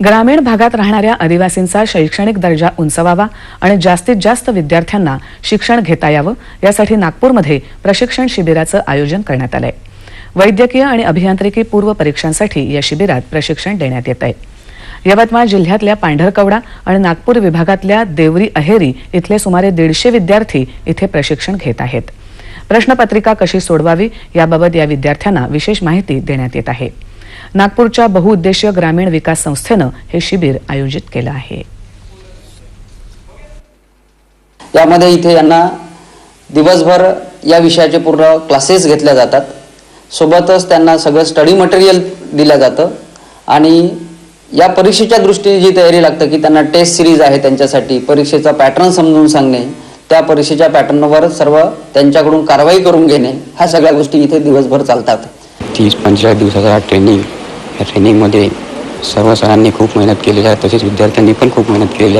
ग्रामीण भागात राहणाऱ्या आदिवासींचा शैक्षणिक दर्जा उंचवावा आणि जास्तीत जास्त विद्यार्थ्यांना शिक्षण घेता यावं यासाठी नागपूरमध्ये प्रशिक्षण शिबिराचं आयोजन करण्यात आलंय। वैद्यकीय आणि अभियांत्रिकी पूर्व परीक्षांसाठी या शिबिरात प्रशिक्षण देण्यात येत आहे। यवतमाळ जिल्ह्यातल्या पांढरकवडा आणि नागपूर विभागातल्या देवरी अहेरी इथले सुमारे 150 विद्यार्थी इथे प्रशिक्षण घेत आहेत। प्रश्नपत्रिका कशी सोडवावी याबाबत या विद्यार्थ्यांना विशेष माहिती देण्यात येत आहे। नागपूरच्या बहुउद्देशीय ग्रामीण विकास संस्थेनं हे शिबिर आयोजित केलं आहे। यामध्ये इथे यांना दिवसभर या विषयाचे पूर्ण क्लासेस घेतले जातात। सोबतच त्यांना सगळं स्टडी मटेरियल दिलं जातं आणि या परीक्षेच्या दृष्टीने जी तयारी लागते की त्यांना टेस्ट सिरीज आहे, त्यांच्यासाठी परीक्षेचा पॅटर्न समजून सांगणे, त्या परीक्षेच्या पॅटर्नवर सर्व त्यांच्याकडून कारवाई करून घेणे, ह्या सगळ्या गोष्टी इथे दिवसभर चालतात। 30-45 दिवसाचा ट्रेनिंग, या ट्रेनिंगमध्ये सर्व सरांनी खूप मेहनत केलेली आहे, तसेच विद्यार्थ्यांनी पण खूप मेहनत केलेली आहे।